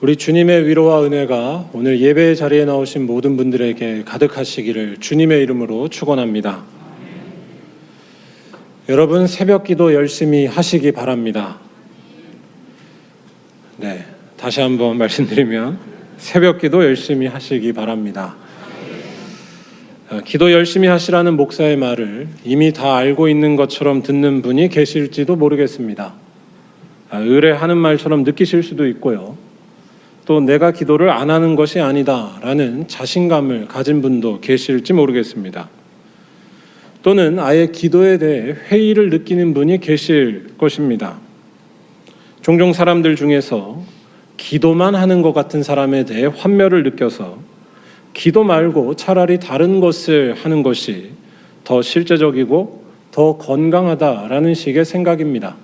우리 주님의 위로와 은혜가 오늘 예배의 자리에 나오신 모든 분들에게 가득하시기를 주님의 이름으로 축원합니다. 여러분, 새벽 기도 열심히 하시기 바랍니다. 네, 다시 한번 말씀드리면 새벽 기도 열심히 하시기 바랍니다. 기도 열심히 하시라는 목사의 말을 이미 다 알고 있는 것처럼 듣는 분이 계실지도 모르겠습니다. 의뢰하는 말처럼 느끼실 수도 있고요. 또 내가 기도를 안 하는 것이 아니다라는 자신감을 가진 분도 계실지 모르겠습니다. 또는 아예 기도에 대해 회의를 느끼는 분이 계실 것입니다. 종종 사람들 중에서 기도만 하는 것 같은 사람에 대해 환멸을 느껴서 기도 말고 차라리 다른 것을 하는 것이 더 실제적이고 더 건강하다라는 식의 생각입니다.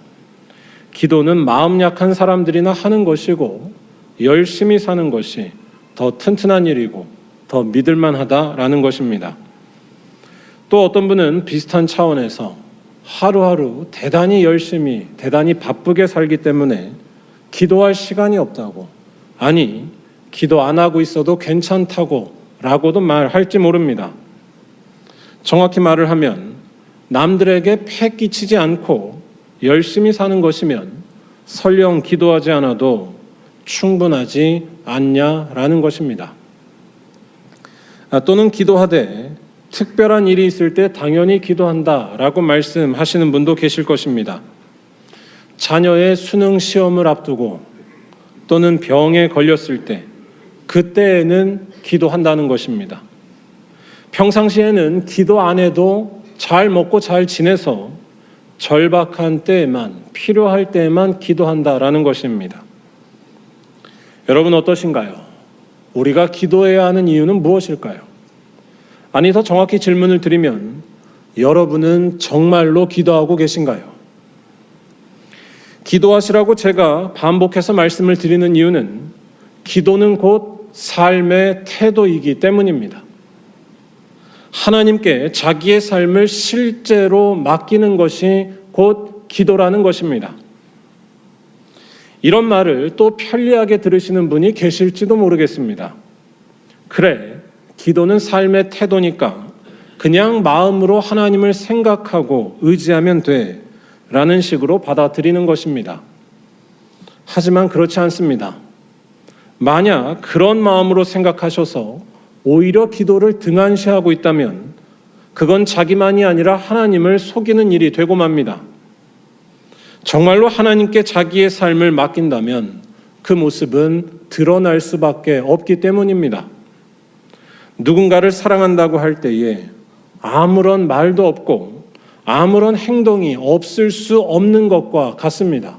기도는 마음 약한 사람들이나 하는 것이고 열심히 사는 것이 더 튼튼한 일이고 더 믿을만하다라는 것입니다. 또 어떤 분은 비슷한 차원에서 하루하루 대단히 열심히 대단히 바쁘게 살기 때문에 기도할 시간이 없다고, 아니 기도 안 하고 있어도 괜찮다고 라고도 말할지 모릅니다. 정확히 말을 하면 남들에게 폐 끼치지 않고 열심히 사는 것이면 설령 기도하지 않아도 충분하지 않냐라는 것입니다. 또는 기도하되 특별한 일이 있을 때 당연히 기도한다라고 말씀하시는 분도 계실 것입니다. 자녀의 수능 시험을 앞두고 또는 병에 걸렸을 때 그때에는 기도한다는 것입니다. 평상시에는 기도 안 해도 잘 먹고 잘 지내서 절박한 때에만, 필요할 때에만 기도한다라는 것입니다. 여러분 어떠신가요? 우리가 기도해야 하는 이유는 무엇일까요? 아니, 더 정확히 질문을 드리면 여러분은 정말로 기도하고 계신가요? 기도하시라고 제가 반복해서 말씀을 드리는 이유는 기도는 곧 삶의 태도이기 때문입니다. 하나님께 자기의 삶을 실제로 맡기는 것이 곧 기도라는 것입니다. 이런 말을 또 편리하게 들으시는 분이 계실지도 모르겠습니다. 그래, 기도는 삶의 태도니까 그냥 마음으로 하나님을 생각하고 의지하면 돼 라는 식으로 받아들이는 것입니다. 하지만 그렇지 않습니다. 만약 그런 마음으로 생각하셔서 오히려 기도를 등한시하고 있다면 그건 자기만이 아니라 하나님을 속이는 일이 되고 맙니다. 정말로 하나님께 자기의 삶을 맡긴다면 그 모습은 드러날 수밖에 없기 때문입니다. 누군가를 사랑한다고 할 때에 아무런 말도 없고 아무런 행동이 없을 수 없는 것과 같습니다.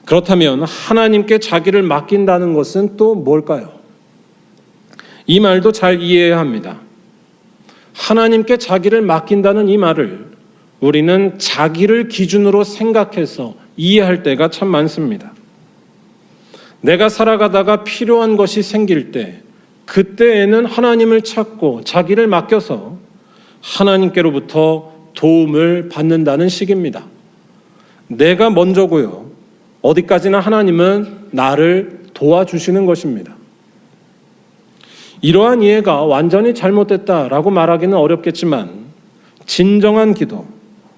그렇다면 하나님께 자기를 맡긴다는 것은 또 뭘까요? 이 말도 잘 이해해야 합니다. 하나님께 자기를 맡긴다는 이 말을 우리는 자기를 기준으로 생각해서 이해할 때가 참 많습니다. 내가 살아가다가 필요한 것이 생길 때 그때에는 하나님을 찾고 자기를 맡겨서 하나님께로부터 도움을 받는다는 식입니다. 내가 먼저고요. 어디까지나 하나님은 나를 도와주시는 것입니다. 이러한 이해가 완전히 잘못됐다라고 말하기는 어렵겠지만 진정한 기도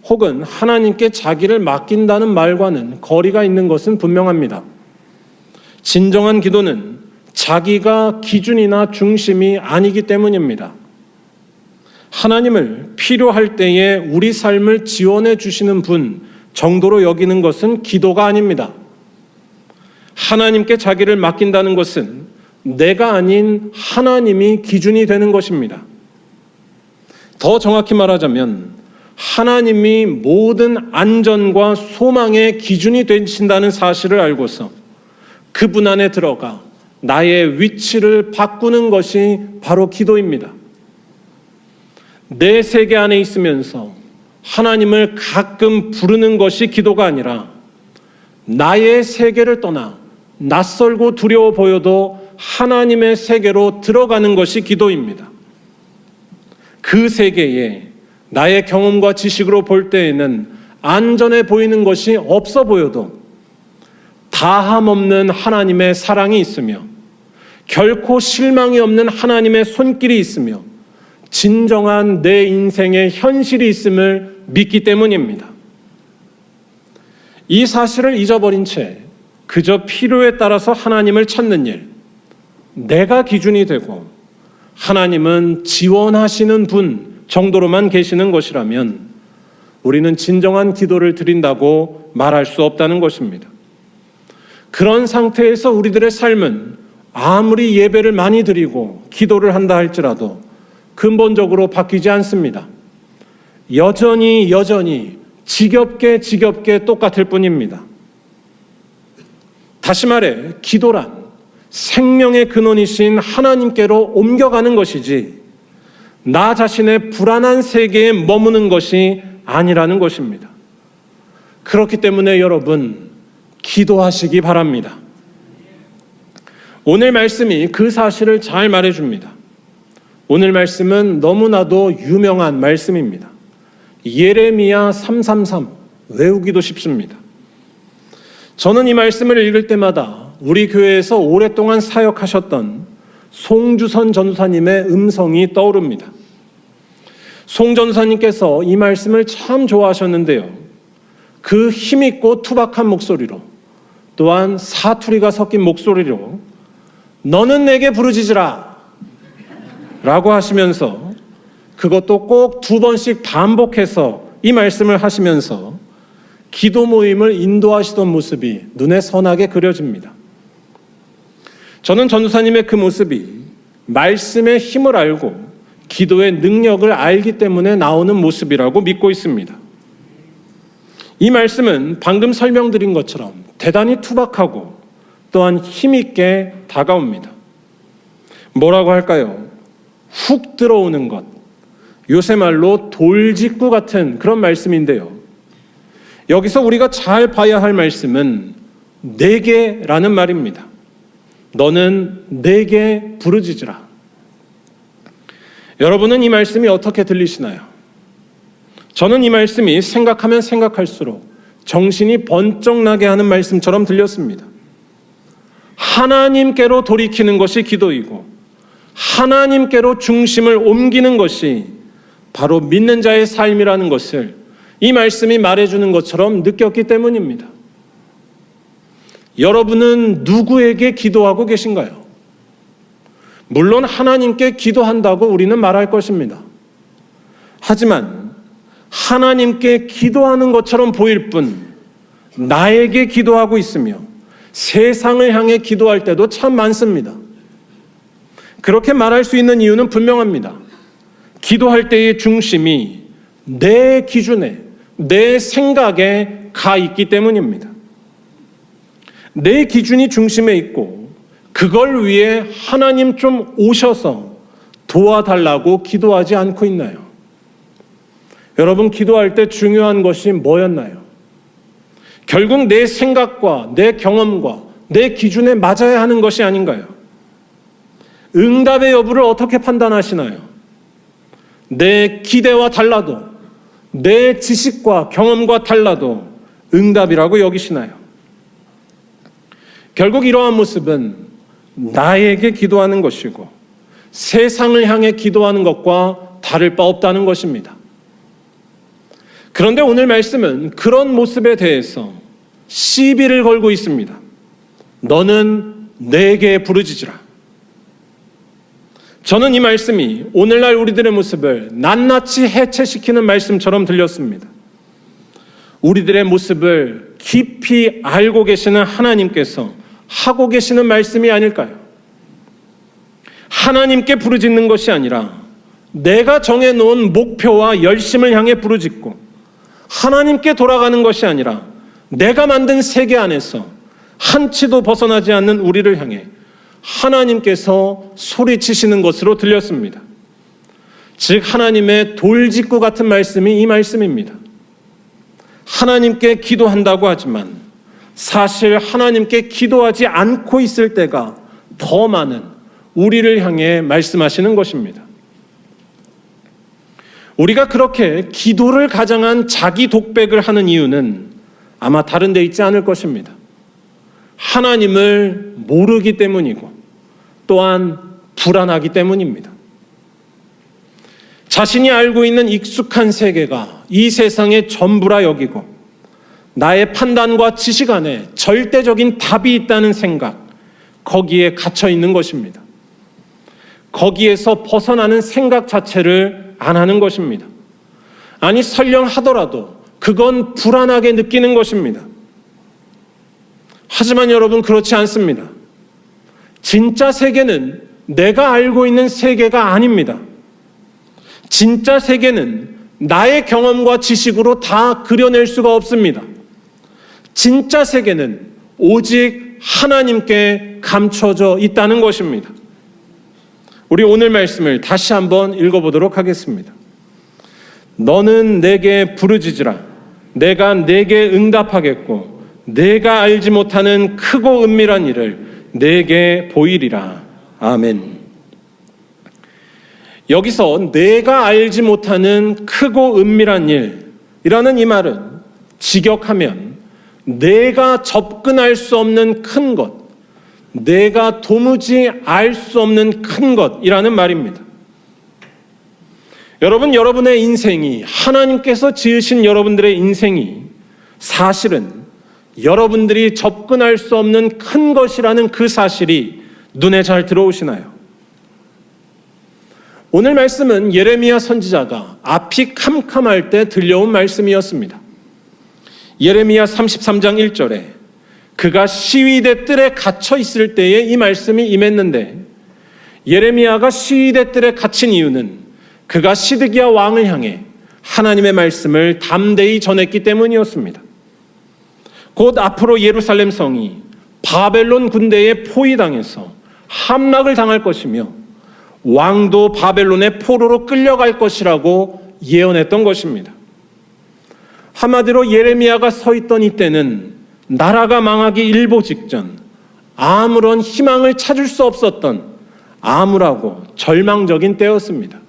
혹은 하나님께 자기를 맡긴다는 말과는 거리가 있는 것은 분명합니다. 진정한 기도는 자기가 기준이나 중심이 아니기 때문입니다. 하나님을 필요할 때에 우리 삶을 지원해 주시는 분 정도로 여기는 것은 기도가 아닙니다. 하나님께 자기를 맡긴다는 것은 내가 아닌 하나님이 기준이 되는 것입니다. 더 정확히 말하자면 하나님이 모든 안전과 소망의 기준이 되신다는 사실을 알고서 그분 안에 들어가 나의 위치를 바꾸는 것이 바로 기도입니다. 내 세계 안에 있으면서 하나님을 가끔 부르는 것이 기도가 아니라 나의 세계를 떠나 낯설고 두려워 보여도 하나님의 세계로 들어가는 것이 기도입니다. 그 세계에 나의 경험과 지식으로 볼 때에는 안전해 보이는 것이 없어 보여도 다함 없는 하나님의 사랑이 있으며 결코 실망이 없는 하나님의 손길이 있으며 진정한 내 인생의 현실이 있음을 믿기 때문입니다. 이 사실을 잊어버린 채 그저 필요에 따라서 하나님을 찾는 일, 내가 기준이 되고 하나님은 지원하시는 분 정도로만 계시는 것이라면 우리는 진정한 기도를 드린다고 말할 수 없다는 것입니다. 그런 상태에서 우리들의 삶은 아무리 예배를 많이 드리고 기도를 한다 할지라도 근본적으로 바뀌지 않습니다. 여전히 지겹게 똑같을 뿐입니다. 다시 말해 기도란 생명의 근원이신 하나님께로 옮겨가는 것이지 나 자신의 불안한 세계에 머무는 것이 아니라는 것입니다. 그렇기 때문에 여러분 기도하시기 바랍니다. 오늘 말씀이 그 사실을 잘 말해줍니다. 오늘 말씀은 너무나도 유명한 말씀입니다. 예레미야 3:33 외우기도 쉽습니다. 저는 이 말씀을 읽을 때마다 우리 교회에서 오랫동안 사역하셨던 송주선 전도사님의 음성이 떠오릅니다. 송 전도사님께서 이 말씀을 참 좋아하셨는데요. 그 힘있고 투박한 목소리로 또한 사투리가 섞인 목소리로 너는 내게 부르짖으라 라고 하시면서 그것도 꼭 2번씩 반복해서 이 말씀을 하시면서 기도 모임을 인도하시던 모습이 눈에 선하게 그려집니다. 저는 전도사님의 그 모습이 말씀의 힘을 알고 기도의 능력을 알기 때문에 나오는 모습이라고 믿고 있습니다. 이 말씀은 방금 설명드린 것처럼 대단히 투박하고 또한 힘있게 다가옵니다. 뭐라고 할까요? 훅 들어오는 것. 요새 말로 돌직구 같은 그런 말씀인데요. 여기서 우리가 잘 봐야 할 말씀은 내게라는 말입니다. 너는 내게 부르짖으라. 여러분은 이 말씀이 어떻게 들리시나요? 저는 이 말씀이 생각하면 생각할수록 정신이 번쩍 나게 하는 말씀처럼 들렸습니다. 하나님께로 돌이키는 것이 기도이고 하나님께로 중심을 옮기는 것이 바로 믿는 자의 삶이라는 것을 이 말씀이 말해주는 것처럼 느꼈기 때문입니다. 여러분은 누구에게 기도하고 계신가요? 물론 하나님께 기도한다고 우리는 말할 것입니다. 하지만 하나님께 기도하는 것처럼 보일 뿐 나에게 기도하고 있으며 세상을 향해 기도할 때도 참 많습니다. 그렇게 말할 수 있는 이유는 분명합니다. 기도할 때의 중심이 내 기준에, 내 생각에 가 있기 때문입니다. 내 기준이 중심에 있고 그걸 위해 하나님 좀 오셔서 도와달라고 기도하지 않고 있나요? 여러분 기도할 때 중요한 것이 뭐였나요? 결국 내 생각과 내 경험과 내 기준에 맞아야 하는 것이 아닌가요? 응답의 여부를 어떻게 판단하시나요? 내 기대와 달라도 내 지식과 경험과 달라도 응답이라고 여기시나요? 결국 이러한 모습은 나에게 기도하는 것이고 세상을 향해 기도하는 것과 다를 바 없다는 것입니다. 그런데 오늘 말씀은 그런 모습에 대해서 시비를 걸고 있습니다. 너는 내게 부르짖으라. 저는 이 말씀이 오늘날 우리들의 모습을 낱낱이 해체시키는 말씀처럼 들렸습니다. 우리들의 모습을 깊이 알고 계시는 하나님께서 하고 계시는 말씀이 아닐까요? 하나님께 부르짖는 것이 아니라 내가 정해놓은 목표와 열심을 향해 부르짖고 하나님께 돌아가는 것이 아니라 내가 만든 세계 안에서 한치도 벗어나지 않는 우리를 향해 하나님께서 소리치시는 것으로 들렸습니다. 즉 하나님의 돌직구 같은 말씀이 이 말씀입니다. 하나님께 기도한다고 하지만 사실 하나님께 기도하지 않고 있을 때가 더 많은 우리를 향해 말씀하시는 것입니다. 우리가 그렇게 기도를 가장한 자기 독백을 하는 이유는 아마 다른 데 있지 않을 것입니다. 하나님을 모르기 때문이고 또한 불안하기 때문입니다. 자신이 알고 있는 익숙한 세계가 이 세상의 전부라 여기고 나의 판단과 지식 안에 절대적인 답이 있다는 생각, 거기에 갇혀 있는 것입니다. 거기에서 벗어나는 생각 자체를 안 하는 것입니다. 아니, 설령 하더라도 그건 불안하게 느끼는 것입니다. 하지만 여러분, 그렇지 않습니다. 진짜 세계는 내가 알고 있는 세계가 아닙니다. 진짜 세계는 나의 경험과 지식으로 다 그려낼 수가 없습니다. 진짜 세계는 오직 하나님께 감춰져 있다는 것입니다. 우리 오늘 말씀을 다시 한번 읽어보도록 하겠습니다. 너는 내게 부르짖으라. 내가 내게 응답하겠고 내가 알지 못하는 크고 은밀한 일을 내게 보이리라. 아멘. 여기서 내가 알지 못하는 크고 은밀한 일이라는 이 말은 직역하면 내가 접근할 수 없는 큰 것, 내가 도무지 알 수 없는 큰 것이라는 말입니다. 여러분, 여러분의 인생이, 하나님께서 지으신 여러분들의 인생이 사실은 여러분들이 접근할 수 없는 큰 것이라는 그 사실이 눈에 잘 들어오시나요? 오늘 말씀은 예레미야 선지자가 앞이 캄캄할 때 들려온 말씀이었습니다. 예레미야 33장 1절에 그가 시위대 뜰에 갇혀 있을 때에 이 말씀이 임했는데, 예레미야가 시위대 뜰에 갇힌 이유는 그가 시드기야 왕을 향해 하나님의 말씀을 담대히 전했기 때문이었습니다. 곧 앞으로 예루살렘 성이 바벨론 군대에 포위당해서 함락을 당할 것이며 왕도 바벨론의 포로로 끌려갈 것이라고 예언했던 것입니다. 한마디로 예레미야가 서 있던 이때는 나라가 망하기 일보 직전, 아무런 희망을 찾을 수 없었던 암울하고 절망적인 때였습니다.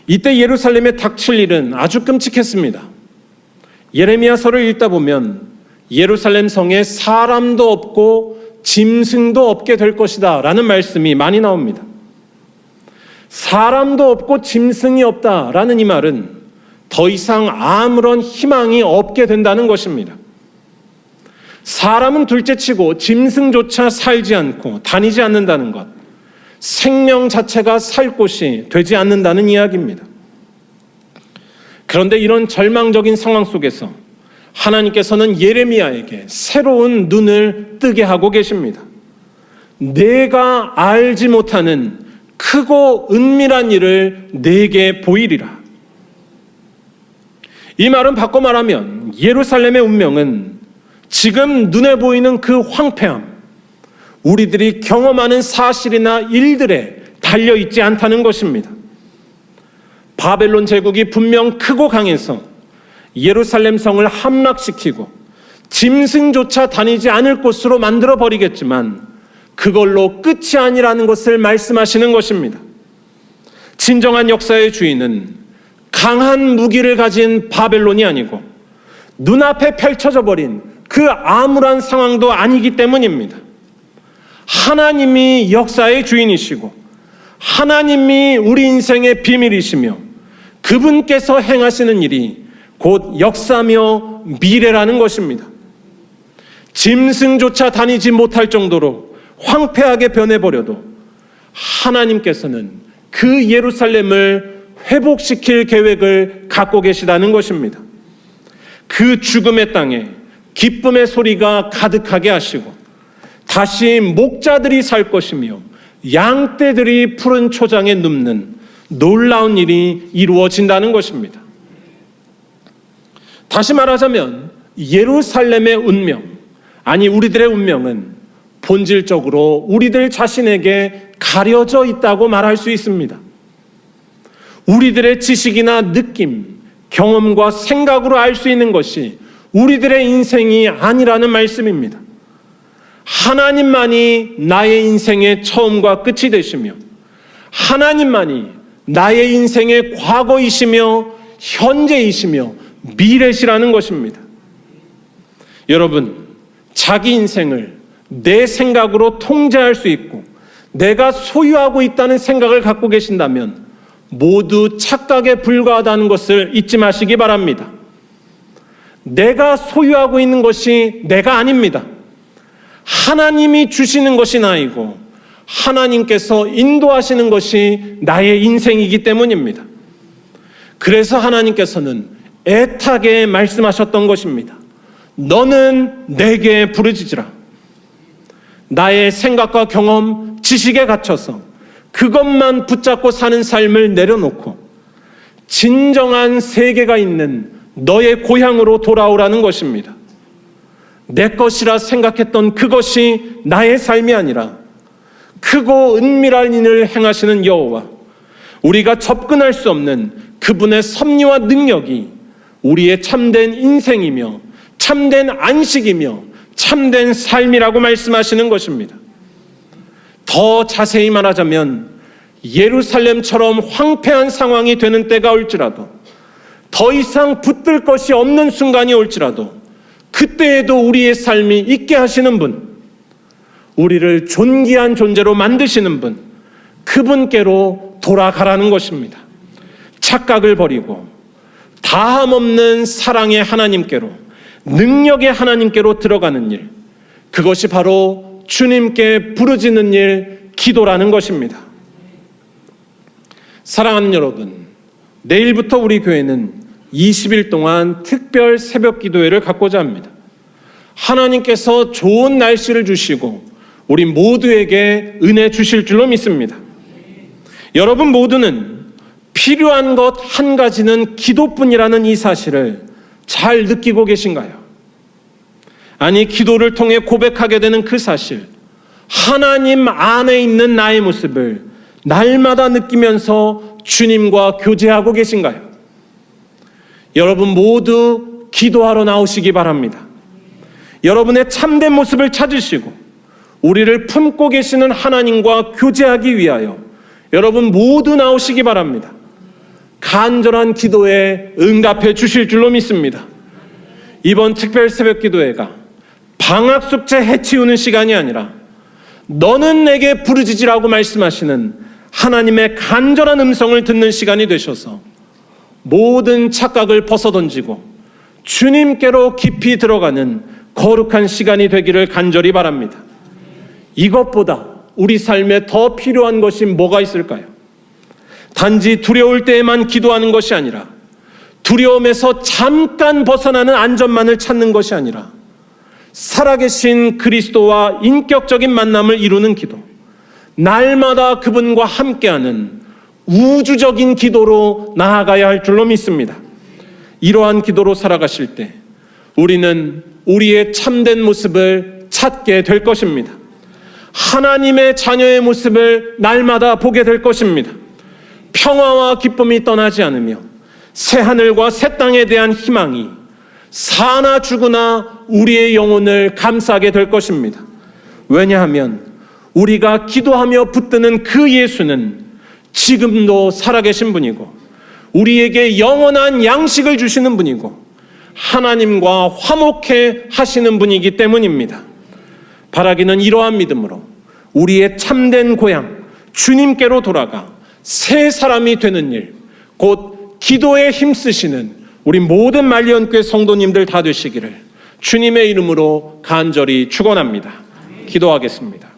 이때 예루살렘에 닥칠 일은 아주 끔찍했습니다. 예레미야서를 읽다 보면 예루살렘 성에 사람도 없고 짐승도 없게 될 것이다 라는 말씀이 많이 나옵니다. 사람도 없고 짐승이 없다라는 이 말은 더 이상 아무런 희망이 없게 된다는 것입니다. 사람은 둘째치고 짐승조차 살지 않고 다니지 않는다는 것, 생명 자체가 살 곳이 되지 않는다는 이야기입니다. 그런데 이런 절망적인 상황 속에서 하나님께서는 예레미야에게 새로운 눈을 뜨게 하고 계십니다. 내가 알지 못하는 크고 은밀한 일을 내게 보이리라. 이 말은 바꿔 말하면 예루살렘의 운명은 지금 눈에 보이는 그 황폐함, 우리들이 경험하는 사실이나 일들에 달려있지 않다는 것입니다. 바벨론 제국이 분명 크고 강해서 예루살렘 성을 함락시키고 짐승조차 다니지 않을 곳으로 만들어버리겠지만 그걸로 끝이 아니라는 것을 말씀하시는 것입니다. 진정한 역사의 주인은 강한 무기를 가진 바벨론이 아니고 눈앞에 펼쳐져 버린 그 암울한 상황도 아니기 때문입니다. 하나님이 역사의 주인이시고 하나님이 우리 인생의 비밀이시며 그분께서 행하시는 일이 곧 역사며 미래라는 것입니다. 짐승조차 다니지 못할 정도로 황폐하게 변해버려도 하나님께서는 그 예루살렘을 회복시킬 계획을 갖고 계시다는 것입니다. 그 죽음의 땅에 기쁨의 소리가 가득하게 하시고 다시 목자들이 살 것이며 양떼들이 푸른 초장에 눕는 놀라운 일이 이루어진다는 것입니다. 다시 말하자면 예루살렘의 운명, 아니 우리들의 운명은 본질적으로 우리들 자신에게 가려져 있다고 말할 수 있습니다. 우리들의 지식이나 느낌, 경험과 생각으로 알 수 있는 것이 우리들의 인생이 아니라는 말씀입니다. 하나님만이 나의 인생의 처음과 끝이 되시며 하나님만이 나의 인생의 과거이시며 현재이시며 미래시라는 것입니다. 여러분, 자기 인생을 내 생각으로 통제할 수 있고 내가 소유하고 있다는 생각을 갖고 계신다면 모두 착각에 불과하다는 것을 잊지 마시기 바랍니다. 내가 소유하고 있는 것이 내가 아닙니다. 하나님이 주시는 것이 나이고 하나님께서 인도하시는 것이 나의 인생이기 때문입니다. 그래서 하나님께서는 애타게 말씀하셨던 것입니다. 너는 내게 부르짖으라. 나의 생각과 경험, 지식에 갇혀서 그것만 붙잡고 사는 삶을 내려놓고 진정한 세계가 있는 너의 고향으로 돌아오라는 것입니다. 내 것이라 생각했던 그것이 나의 삶이 아니라 크고 은밀한 일을 행하시는 여호와, 우리가 접근할 수 없는 그분의 섭리와 능력이 우리의 참된 인생이며 참된 안식이며 참된 삶이라고 말씀하시는 것입니다. 더 자세히 말하자면 예루살렘처럼 황폐한 상황이 되는 때가 올지라도, 더 이상 붙들 것이 없는 순간이 올지라도 그때에도 우리의 삶이 있게 하시는 분, 우리를 존귀한 존재로 만드시는 분, 그분께로 돌아가라는 것입니다. 착각을 버리고 다함없는 사랑의 하나님께로, 능력의 하나님께로 들어가는 일, 그것이 바로 주님께 부르짖는 일, 기도라는 것입니다. 사랑하는 여러분, 내일부터 우리 교회는 20일 동안 특별 새벽 기도회를 갖고자 합니다. 하나님께서 좋은 날씨를 주시고 우리 모두에게 은혜 주실 줄로 믿습니다. 여러분 모두는 필요한 것 한 가지는 기도뿐이라는 이 사실을 잘 느끼고 계신가요? 아니, 기도를 통해 고백하게 되는 그 사실, 하나님 안에 있는 나의 모습을 날마다 느끼면서 주님과 교제하고 계신가요? 여러분 모두 기도하러 나오시기 바랍니다. 여러분의 참된 모습을 찾으시고 우리를 품고 계시는 하나님과 교제하기 위하여 여러분 모두 나오시기 바랍니다. 간절한 기도에 응답해 주실 줄로 믿습니다. 이번 특별 새벽 기도회가 방학 숙제 해치우는 시간이 아니라 너는 내게 부르짖으라고 말씀하시는 하나님의 간절한 음성을 듣는 시간이 되셔서 모든 착각을 벗어던지고 주님께로 깊이 들어가는 거룩한 시간이 되기를 간절히 바랍니다. 이것보다 우리 삶에 더 필요한 것이 뭐가 있을까요? 단지 두려울 때에만 기도하는 것이 아니라, 두려움에서 잠깐 벗어나는 안전만을 찾는 것이 아니라 살아계신 그리스도와 인격적인 만남을 이루는 기도, 날마다 그분과 함께하는 우주적인 기도로 나아가야 할 줄로 믿습니다. 이러한 기도로 살아가실 때 우리는 우리의 참된 모습을 찾게 될 것입니다. 하나님의 자녀의 모습을 날마다 보게 될 것입니다. 평화와 기쁨이 떠나지 않으며 새하늘과 새 땅에 대한 희망이 사나 죽으나 우리의 영혼을 감싸게 될 것입니다. 왜냐하면 우리가 기도하며 붙드는 그 예수는 지금도 살아계신 분이고 우리에게 영원한 양식을 주시는 분이고 하나님과 화목해 하시는 분이기 때문입니다. 바라기는 이러한 믿음으로 우리의 참된 고향 주님께로 돌아가 새 사람이 되는 일, 곧 기도에 힘쓰시는 우리 모든 말리언교회 성도님들 다 되시기를 주님의 이름으로 간절히 축원합니다. 기도하겠습니다.